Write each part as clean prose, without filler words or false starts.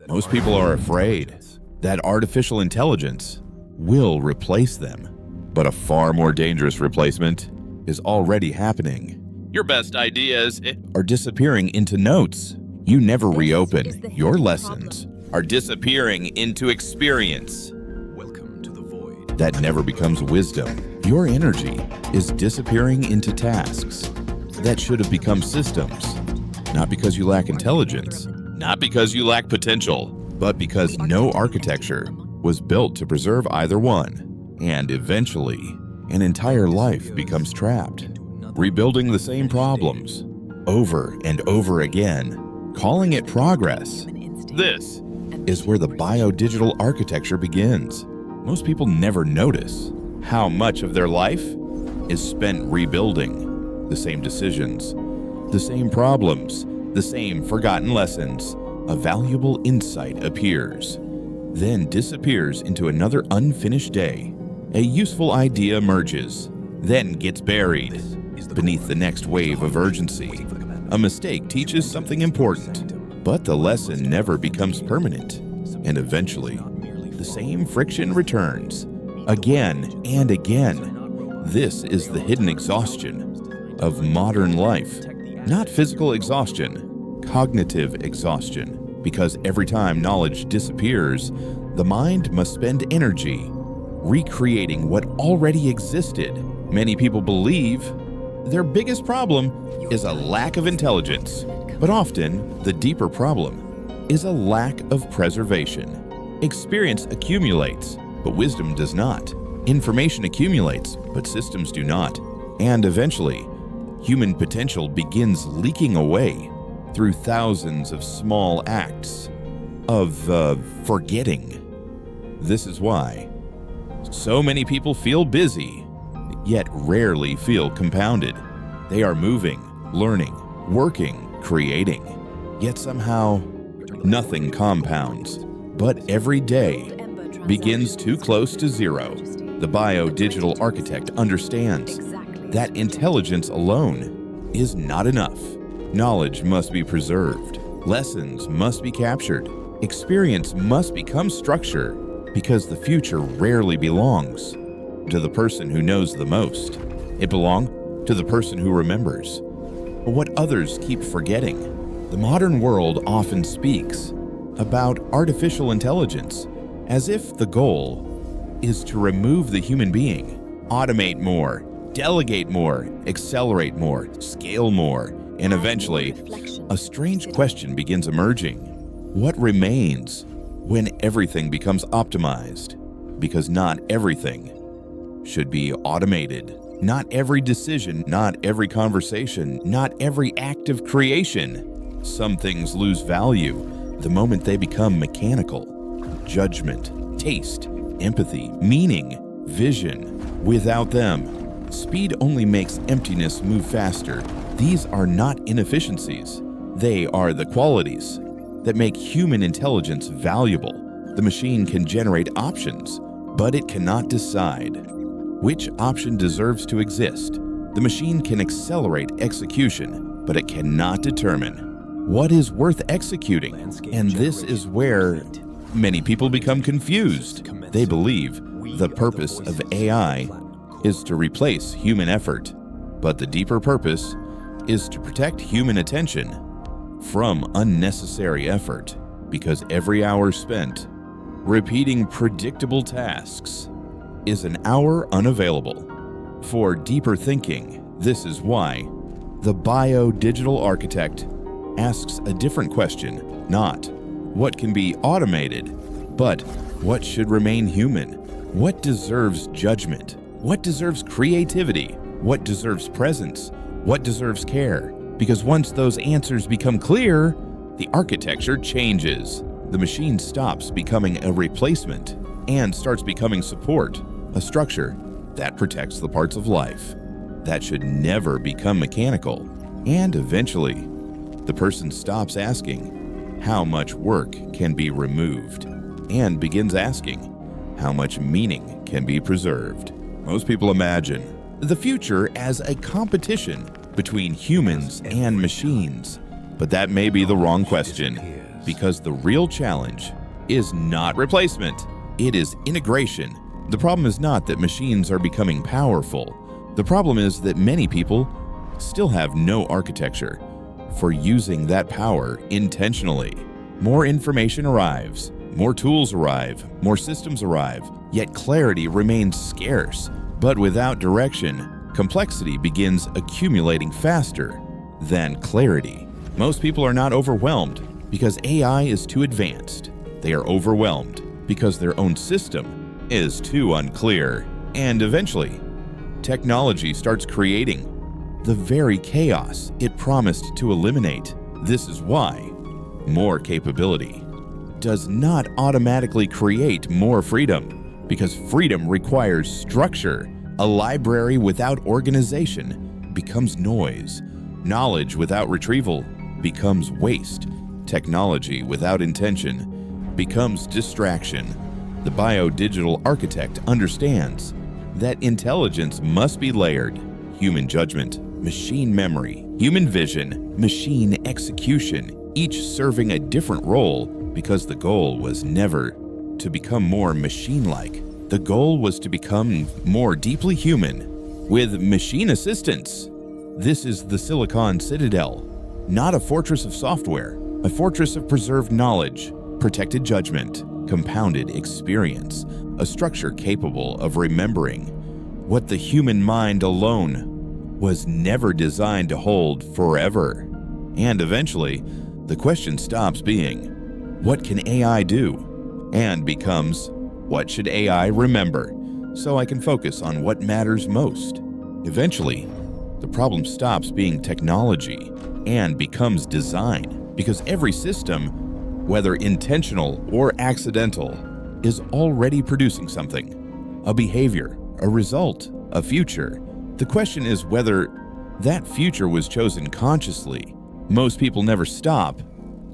Most people are afraid that artificial intelligence will replace them, but a far more dangerous replacement is already happening. Your best ideas are disappearing into notes you never reopen. Your lessons are disappearing into experience. Welcome to the void. That never becomes wisdom. Your energy is disappearing into tasks that should have become systems, not because you lack intelligence, not because you lack potential, but because no architecture was built to preserve either one. And eventually, an entire life becomes trapped, rebuilding the same problems over and over again, calling it progress. This is where the biodigital architecture begins. Most people never notice how much of their life is spent rebuilding the same decisions, the same problems, the same forgotten lessons. A valuable insight appears, then disappears into another unfinished day. A useful idea emerges, then gets buried beneath the next wave of urgency. A mistake teaches something important, but the lesson never becomes permanent. And eventually, the same friction returns, again and again. This is the hidden exhaustion of modern life. Not physical exhaustion, cognitive exhaustion. Because every time knowledge disappears, the mind must spend energy recreating what already existed. Many people believe their biggest problem is a lack of intelligence, but often the deeper problem is a lack of preservation. Experience accumulates, but wisdom does not. Information accumulates, but systems do not. And eventually, human potential begins leaking away through thousands of small acts of forgetting. This is why so many people feel busy, yet rarely feel compounded. They are moving, learning, working, creating, yet somehow nothing compounds. But every day begins too close to zero. The biodigital architect understands that intelligence alone is not enough. Knowledge must be preserved. Lessons must be captured. Experience must become structure, because the future rarely belongs to the person who knows the most. It belongs to the person who remembers what others keep forgetting. The modern world often speaks about artificial intelligence as if the goal is to remove the human being, automate more, delegate more, accelerate more, scale more. And eventually, a strange question begins emerging. What remains when everything becomes optimized? Because not everything should be automated. Not every decision, not every conversation, not every act of creation. Some things lose value the moment they become mechanical. Judgment, taste, empathy, meaning, vision. Without them, speed only makes emptiness move faster. These are not inefficiencies. They are the qualities that make human intelligence valuable. The machine can generate options, but it cannot decide which option deserves to exist. The machine can accelerate execution, but it cannot determine what is worth executing. And this is where many people become confused. They believe the purpose of AI is to replace human effort, but the deeper purpose is to protect human attention from unnecessary effort, because every hour spent repeating predictable tasks is an hour unavailable for deeper thinking. This is why the biodigital architect asks a different question, not what can be automated, but what should remain human? What deserves judgment? What deserves creativity? What deserves presence? What deserves care? Because once those answers become clear, the architecture changes. The machine stops becoming a replacement and starts becoming support, a structure that protects the parts of life that should never become mechanical. And eventually, the person stops asking how much work can be removed and begins asking how much meaning can be preserved. Most people imagine the future as a competition between humans and machines, but that may be the wrong question. because the real challenge is not replacement, it is integration. The problem is not that machines are becoming powerful. The problem is that many people still have no architecture for using that power intentionally. More information arrives, more tools arrive, more systems arrive, yet clarity remains scarce. But without direction, complexity begins accumulating faster than clarity. Most people are not overwhelmed because AI is too advanced. They are overwhelmed because their own system is too unclear. And eventually, technology starts creating the very chaos it promised to eliminate. This is why more capability does not automatically create more freedom, because freedom requires structure. A library without organization becomes noise. Knowledge without retrieval becomes waste. Technology without intention becomes distraction. The biodigital architect understands that intelligence must be layered. Human judgment, machine memory, human vision, machine execution, each serving a different role, because the goal was never to become more machine-like. The goal was to become more deeply human with machine assistance. This is the Silicon Citadel, not a fortress of software, a fortress of preserved knowledge, protected judgment, compounded experience, a structure capable of remembering what the human mind alone was never designed to hold forever. And eventually, the question stops being, what can AI do? And becomes, what should AI remember? So I can focus on what matters most. Eventually, the problem stops being technology and becomes design, because every system, whether intentional or accidental, is already producing something, a behavior, a result, a future. The question is whether that future was chosen consciously. Most people never stop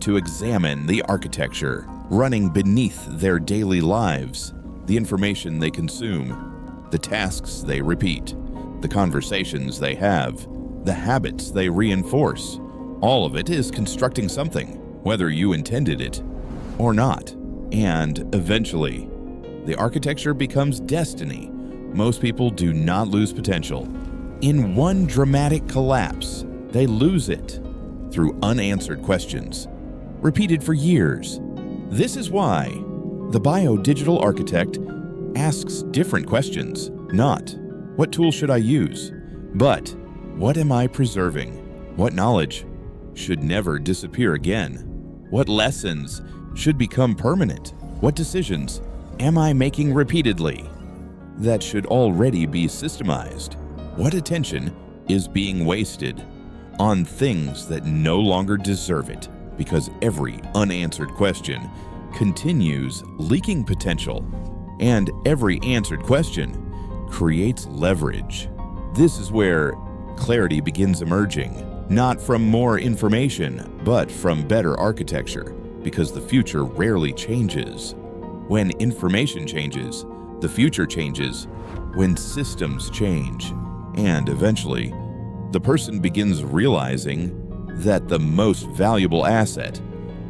to examine the architecture running beneath their daily lives, the information they consume, the tasks they repeat, the conversations they have, the habits they reinforce. All of it is constructing something, whether you intended it or not. And eventually, the architecture becomes destiny. Most people do not lose potential. In one dramatic collapse, they lose it through unanswered questions, repeated for years. This is why the biodigital architect asks different questions, not what tool should I use, but what am I preserving? What knowledge should never disappear again? What lessons should become permanent? What decisions am I making repeatedly that should already be systemized? What attention is being wasted on things that no longer deserve it? Because every unanswered question continues leaking potential, and every answered question creates leverage. This is where clarity begins emerging, not from more information, but from better architecture, because the future rarely changes. When information changes, the future changes. When systems change, and eventually, the person begins realizing that the most valuable asset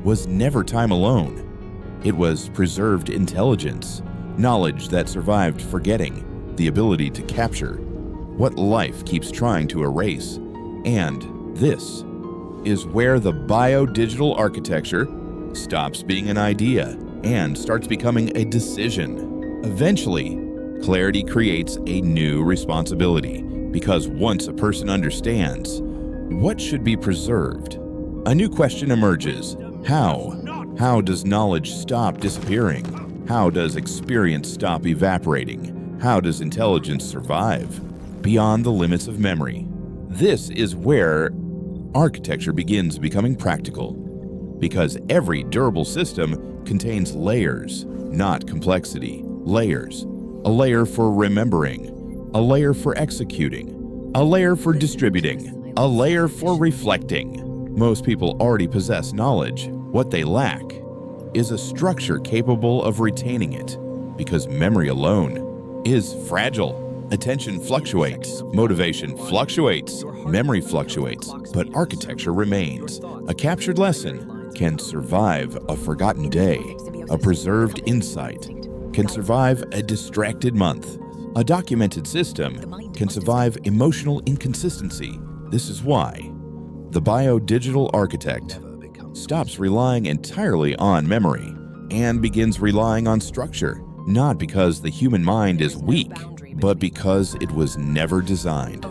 was never time alone. It was preserved intelligence, knowledge that survived forgetting, the ability to capture what life keeps trying to erase. And this is where the biodigital architecture stops being an idea and starts becoming a decision. Eventually, clarity creates a new responsibility, because once a person understands what should be preserved, a new question emerges. How? How does knowledge stop disappearing? How does experience stop evaporating? How does intelligence survive beyond the limits of memory? This is where architecture begins becoming practical, because every durable system contains layers, not complexity. Layers. A layer for remembering, a layer for executing, a layer for distributing, a layer for reflecting. Most people already possess knowledge. What they lack is a structure capable of retaining it, because memory alone is fragile. Attention fluctuates, motivation fluctuates, memory fluctuates, but architecture remains. A captured lesson can survive a forgotten day, a preserved insight, can survive a distracted month. A documented system can survive emotional inconsistency. This is why the biodigital architect stops relying entirely on memory and begins relying on structure, not because the human mind is weak, but because it was never designed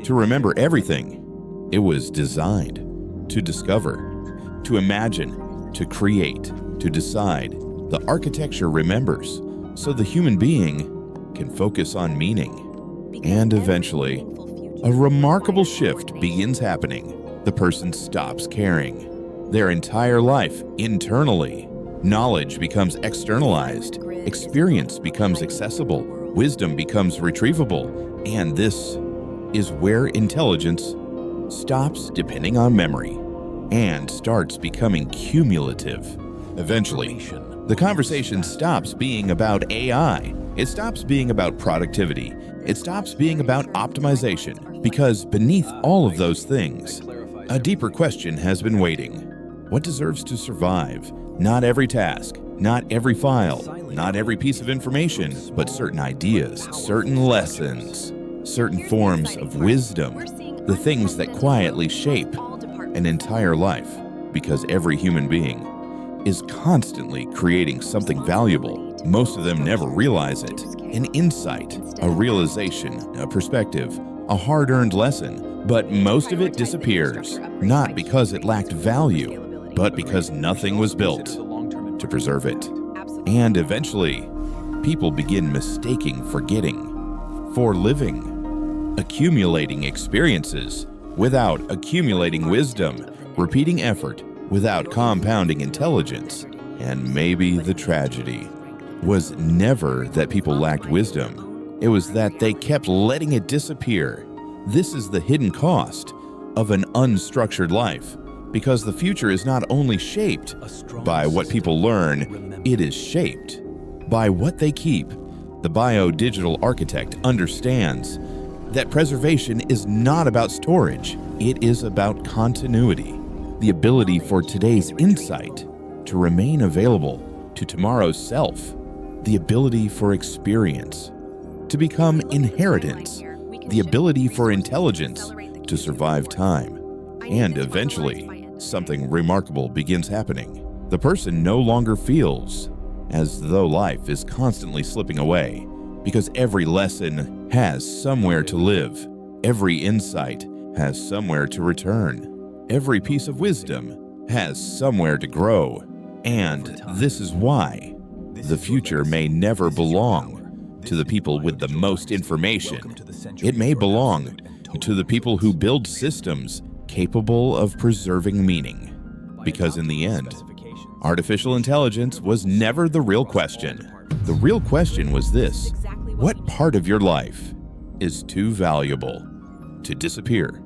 to remember everything. It was designed to discover, to imagine, to create, to decide. The architecture remembers, so the human being can focus on meaning. And eventually, a remarkable shift begins happening. The person stops caring. Their entire life, internally, knowledge becomes externalized, experience becomes accessible, wisdom becomes retrievable, and this is where intelligence stops depending on memory and starts becoming cumulative. Eventually, the conversation stops being about AI. It stops being about productivity. It stops being about optimization, because beneath all of those things, a deeper question has been waiting. What deserves to survive? Not every task, not every file, not every piece of information, but certain ideas, certain lessons, certain forms of wisdom, the things that quietly shape an entire life, because every human being is constantly creating something valuable. Most of them never realize it. An insight, a realization, a perspective, a hard-earned lesson, but most of it disappears, not because it lacked value, but because nothing was built to preserve it. And eventually, people begin mistaking forgetting for living, accumulating experiences without accumulating wisdom, repeating effort without compounding intelligence. And maybe the tragedy was never that people lacked wisdom. It was that they kept letting it disappear. This is the hidden cost of an unstructured life, because the future is not only shaped by what people learn, it is shaped by what they keep. The biodigital architect understands that preservation is not about storage. It is about continuity, the ability for today's insight to remain available to tomorrow's self, the ability for experience to become inheritance, the ability for intelligence to survive time. And eventually, something remarkable begins happening. The person no longer feels as though life is constantly slipping away, because every lesson has somewhere to live. Every insight has somewhere to return. Every piece of wisdom has somewhere to grow. And this is why the future may never belong to the people with the most information. It may belong to the people who build systems capable of preserving meaning. Because in the end, artificial intelligence was never the real question. The real question was this: what part of your life is too valuable to disappear?